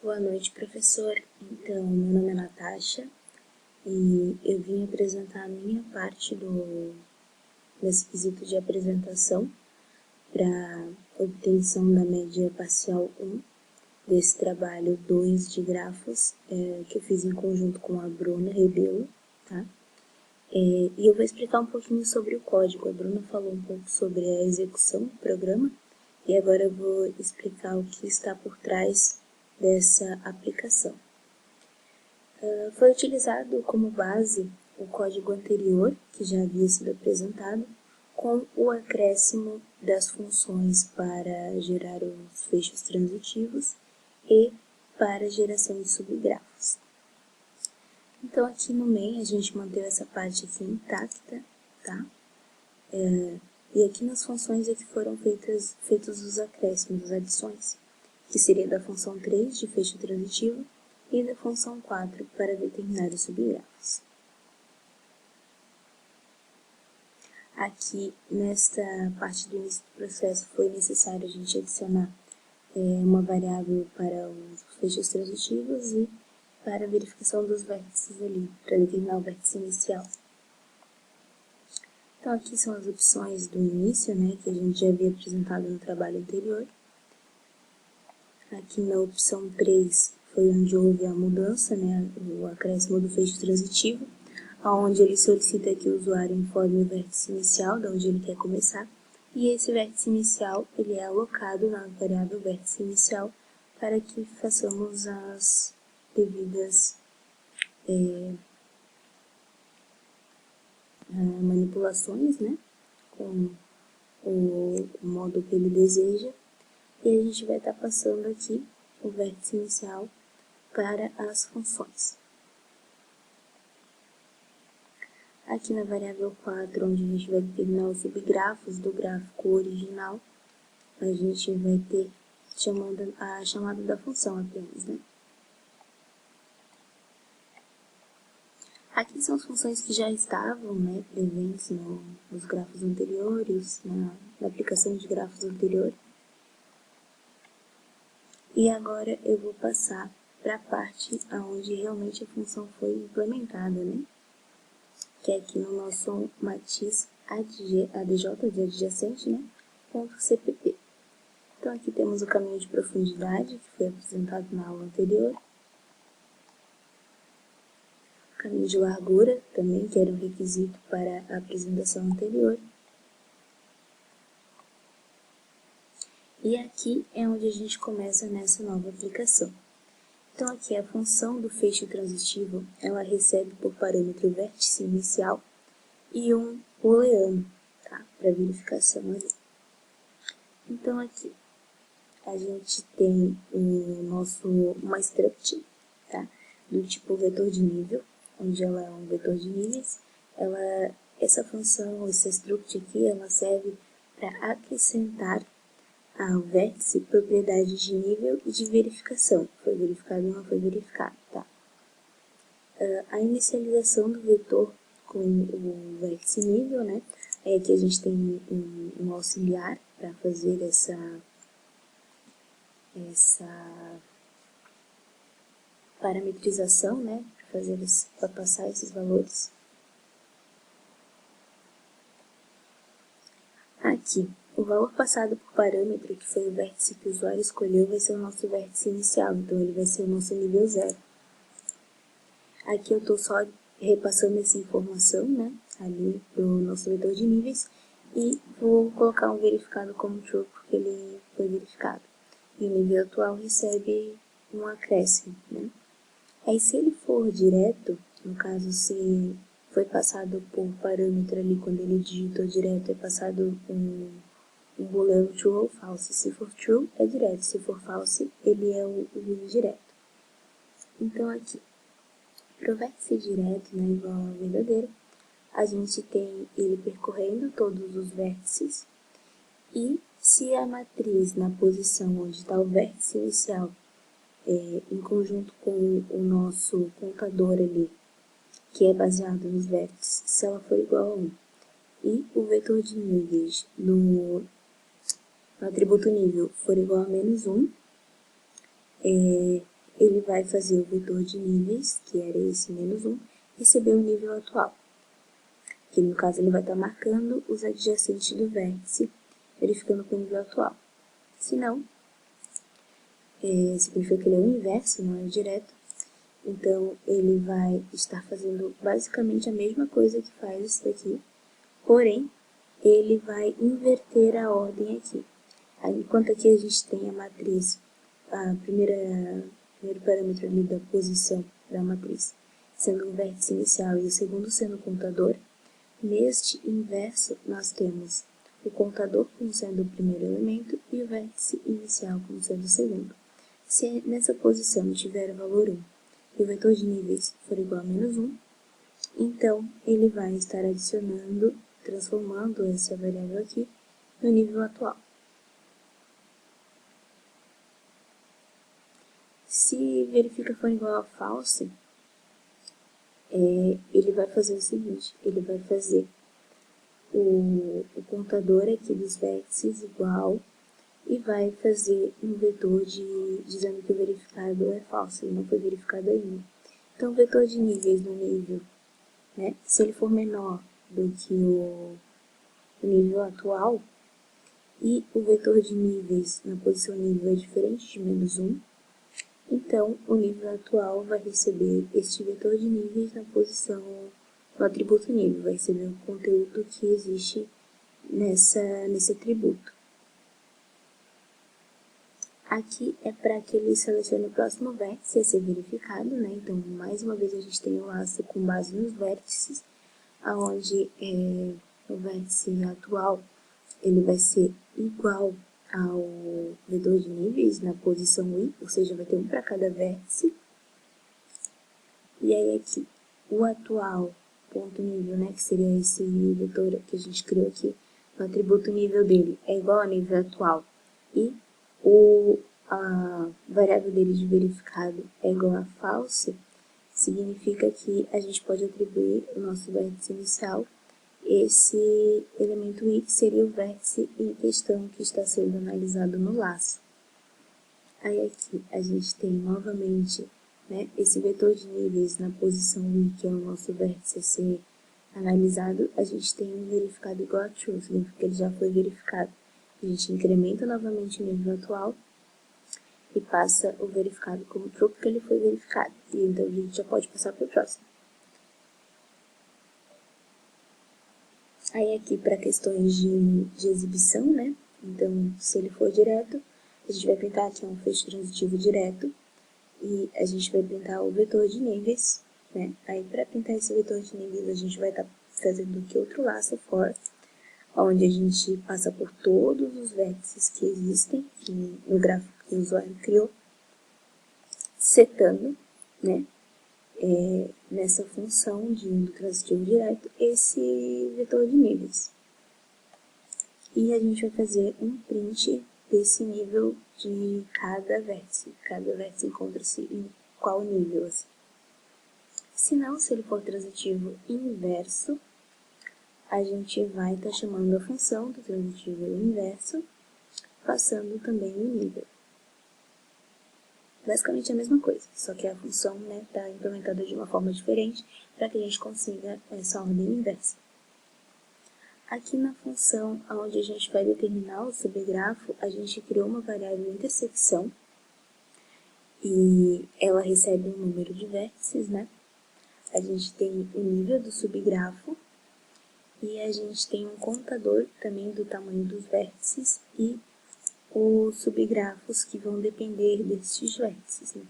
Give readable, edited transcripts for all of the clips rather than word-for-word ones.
Boa noite, professor. Então, meu nome é Natasha e eu vim apresentar a minha parte desse quesito de apresentação para obtenção da média parcial 1 desse trabalho 2 de grafos que eu fiz em conjunto com a Bruna Rebelo, tá? E eu vou explicar um pouquinho sobre o código. A Bruna falou um pouco sobre a execução do programa e agora eu vou explicar o que está por trás dessa aplicação. Foi utilizado como base o código anterior, que já havia sido apresentado, com o acréscimo das funções para gerar os fechos transitivos e para a geração de subgrafos. Então, aqui no main, a gente manteve essa parte aqui intacta, tá? E aqui nas funções é que foram feitos os acréscimos, as adições, que seria da função 3 de fecho transitivo e da função 4 para determinar os subgrafos. Aqui, nesta parte do início do processo, foi necessário a gente adicionar uma variável para os fechos transitivos e para a verificação dos vértices ali, para determinar o vértice inicial. Então, aqui são as opções do início, né, que a gente já havia apresentado no trabalho anterior. Aqui na opção 3 foi onde houve a mudança, né, o acréscimo do fecho transitivo, onde ele solicita que o usuário informe o vértice inicial, de onde ele quer começar, e esse vértice inicial ele é alocado na variável vértice inicial para que façamos as devidas manipulações, né, com o modo que ele deseja, e a gente vai estar passando aqui o vértice inicial para as funções. Aqui na variável 4, onde a gente vai determinar os subgrafos do gráfico original, a gente vai ter a chamada da função apenas, né? Aqui são as funções que já estavam, né, presentes nos grafos anteriores, na aplicação de grafos anterior. E agora eu vou passar para a parte onde realmente a função foi implementada, né? Que é aqui no nosso matiz adj de adjacente, né? .cpp. Então, aqui temos o caminho de profundidade, que foi apresentado na aula anterior. O caminho de largura, também, que era um requisito para a apresentação anterior. E aqui é onde a gente começa nessa nova aplicação. Então, aqui a função do fecho transitivo, ela recebe por parâmetro o vértice inicial e um booleano, tá? Para verificação ali. Então, aqui a gente tem uma struct, tá? Do tipo vetor de nível, onde ela é um vetor de níveis. Essa função, essa struct aqui, ela serve para acrescentar ao vértice propriedades de nível e de verificação. Foi verificado ou não foi verificado, tá? A inicialização do vetor com o vértice nível, né? Aqui a gente tem um auxiliar para fazer essa parametrização, né? Para passar esses valores. Aqui, o valor passado por parâmetro, que foi o vértice que o usuário escolheu, vai ser o nosso vértice inicial, então ele vai ser o nosso nível 0. Aqui eu estou só repassando essa informação, né, ali do nosso vetor de níveis, e vou colocar um verificado como true, porque ele foi verificado. E o nível atual recebe um acréscimo, né. Aí se ele for direto, no caso se foi passado por parâmetro ali, quando ele digitou direto, é passado um booleano true ou false. Se for true, é direto. Se for false, ele é o indireto. Então, aqui, para o vértice direto, né, igual ao verdadeiro, a gente tem ele percorrendo todos os vértices. E se a matriz, na posição onde está o vértice inicial, em conjunto com o nosso contador ali, que é baseado nos vértices, se ela for igual a 1, e o vetor de níveis no atributo nível for igual a -1, ele vai fazer o vetor de níveis, que era esse -1, receber o nível atual. Que no caso ele vai estar marcando os adjacentes do vértice, verificando com o nível atual. Se não, significa que ele é o inverso, não é o direto. Então, ele vai estar fazendo basicamente a mesma coisa que faz isso daqui, porém, ele vai inverter a ordem aqui. Enquanto aqui a gente tem a matriz, primeiro parâmetro ali da posição da matriz, sendo o vértice inicial e o segundo sendo o contador, neste inverso nós temos o contador como sendo o primeiro elemento e o vértice inicial como sendo o segundo. Se nessa posição tiver o valor 1 e o vetor de níveis for igual a -1, então ele vai estar adicionando, transformando essa variável aqui no nível atual. Se verifica for igual a false, ele vai fazer o seguinte, ele vai fazer o contador aqui dos vértices igual e vai fazer um vetor dizendo que o verificado é falso, ele não foi verificado ainda. Então, o vetor de níveis no nível, né, se ele for menor do que o nível atual, e o vetor de níveis na posição nível é diferente de -1, então o nível atual vai receber este vetor de níveis na posição, no atributo nível, vai receber o conteúdo que existe nesse atributo. Aqui é para que ele selecione o próximo vértice a ser verificado, né? Então, mais uma vez a gente tem o laço com base nos vértices, onde o vértice atual ele vai ser igual ao vetor de níveis na posição i, ou seja, vai ter um para cada vértice. E aí aqui, o atual ponto nível, né, que seria esse vetor que a gente criou aqui, o atributo nível dele é igual ao nível atual. E a variável dele de verificado é igual a false, significa que a gente pode atribuir o nosso vértice inicial esse elemento i, que seria o vértice em questão que está sendo analisado no laço. Aí aqui a gente tem novamente, né, esse vetor de níveis na posição i, que é o nosso vértice a ser analisado, a gente tem um verificado igual a true, significa que ele já foi verificado. A gente incrementa novamente o nível atual e passa o verificado como true porque ele foi verificado. E então a gente já pode passar para o próximo. Aí aqui para questões de exibição, né? Então, se ele for direto, a gente vai pintar aqui um fecho transitivo direto e a gente vai pintar o vetor de níveis, né? Aí para pintar esse vetor de níveis, a gente vai estar fazendo aqui outro laço for, onde a gente passa por todos os vértices que existem no gráfico que o usuário criou, setando, né, nessa função do transitivo direto, esse vetor de níveis. E a gente vai fazer um print desse nível de cada vértice. Cada vértice encontra-se em qual nível, assim. Se não, se ele for transitivo inverso, a gente vai estar chamando a função do transitivo inverso, passando também o nível. Basicamente a mesma coisa, só que a função está implementada de uma forma diferente para que a gente consiga essa ordem inversa. Aqui na função onde a gente vai determinar o subgrafo, a gente criou uma variável intersecção e ela recebe um número de vértices, né? A gente tem o nível do subgrafo e a gente tem um contador também do tamanho dos vértices e os subgrafos que vão depender desses vértices, né?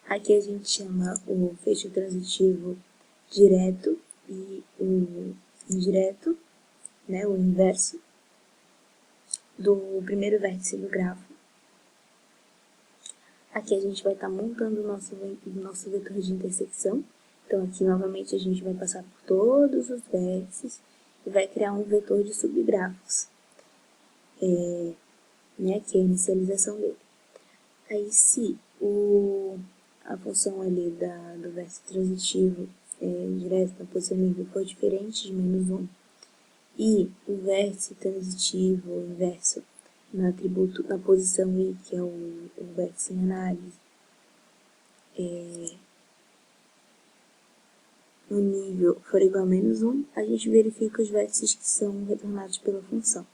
Aqui a gente chama o fecho transitivo direto e o indireto, né, o inverso do primeiro vértice do grafo. Aqui a gente vai estar montando o nosso vetor de intersecção. Então aqui novamente a gente vai passar por todos os vértices e vai criar um vetor de subgrafos, né, que é a inicialização dele. Aí se a função ali do vértice transitivo direto na posição nível for diferente de -1 e o vértice transitivo inverso no atributo, na posição I, que é o vértice em análise, no nível for igual a -1, a gente verifica os vértices que são retornados pela função.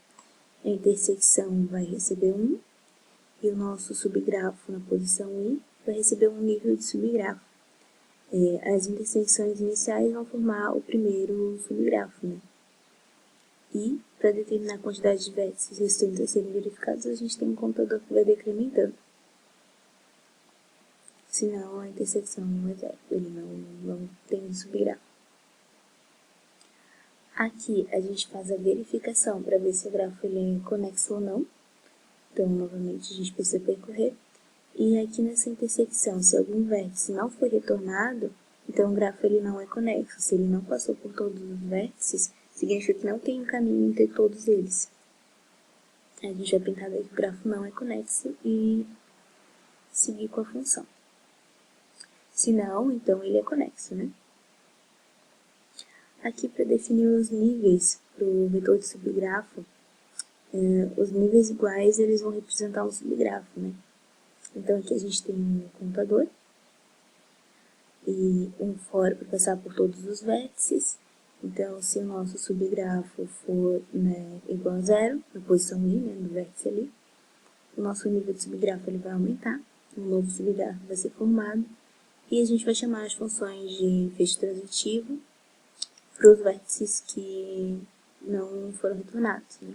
A intersecção vai receber 1, e o nosso subgrafo na posição I vai receber um nível de subgrafo. As intersecções iniciais vão formar o primeiro subgrafo, né? E, para determinar a quantidade de vértices restantes a serem verificados, a gente tem um contador que vai decrementando. Senão, a intersecção não é zero, ele não tem subgrafo. Aqui, a gente faz a verificação para ver se o grafo ele é conexo ou não. Então, novamente, a gente precisa percorrer. E aqui nessa intersecção, se algum vértice não foi retornado, então o grafo ele não é conexo. Se ele não passou por todos os vértices, significa que não tem um caminho entre todos eles. A gente vai pintar daí que o grafo não é conexo e seguir com a função. Se não, então ele é conexo, né? Aqui, para definir os níveis para o vetor de subgrafo, os níveis iguais eles vão representar um subgrafo, né? Então, aqui a gente tem um contador e um for para passar por todos os vértices. Então, se o nosso subgrafo for, né, igual a 0, na posição I, né, do vértice ali, o nosso nível de subgrafo ele vai aumentar, um novo subgrafo vai ser formado, e a gente vai chamar as funções de fecho transitivo para os vértices que não foram retornados, né?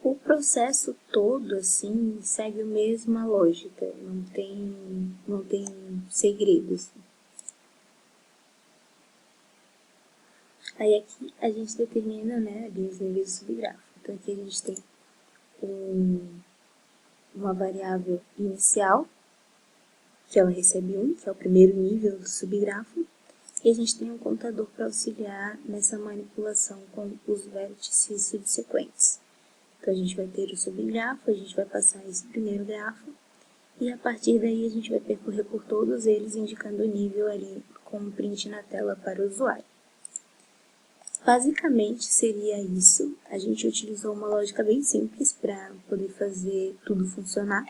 O processo todo, assim, segue a mesma lógica, não tem segredos. Aí aqui a gente determina, né, ali os níveis do subgrafo. Então aqui a gente tem uma variável inicial, que ela recebe 1, que é o primeiro nível do subgrafo, e a gente tem um contador para auxiliar nessa manipulação com os vértices subsequentes. Então, a gente vai ter o subgrafo, a gente vai passar esse primeiro grafo, e a partir daí a gente vai percorrer por todos eles, indicando o nível ali com um print na tela para o usuário. Basicamente seria isso. A gente utilizou uma lógica bem simples para poder fazer tudo funcionar.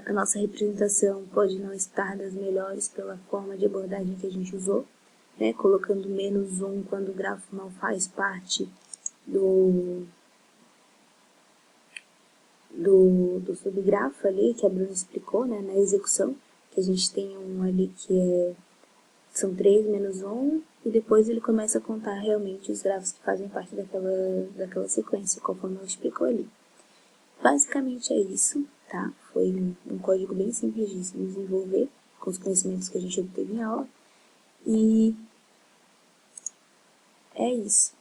A nossa representação pode não estar das melhores pela forma de abordagem que a gente usou, né? Colocando -1 quando o grafo não faz parte do subgrafo ali, que a Bruna explicou, né, na execução, que a gente tem um ali que são 3 menos 1, e depois ele começa a contar realmente os grafos que fazem parte daquela sequência, conforme ela explicou ali. Basicamente é isso, tá? Foi um código bem simples de se desenvolver, com os conhecimentos que a gente obteve em aula, e é isso.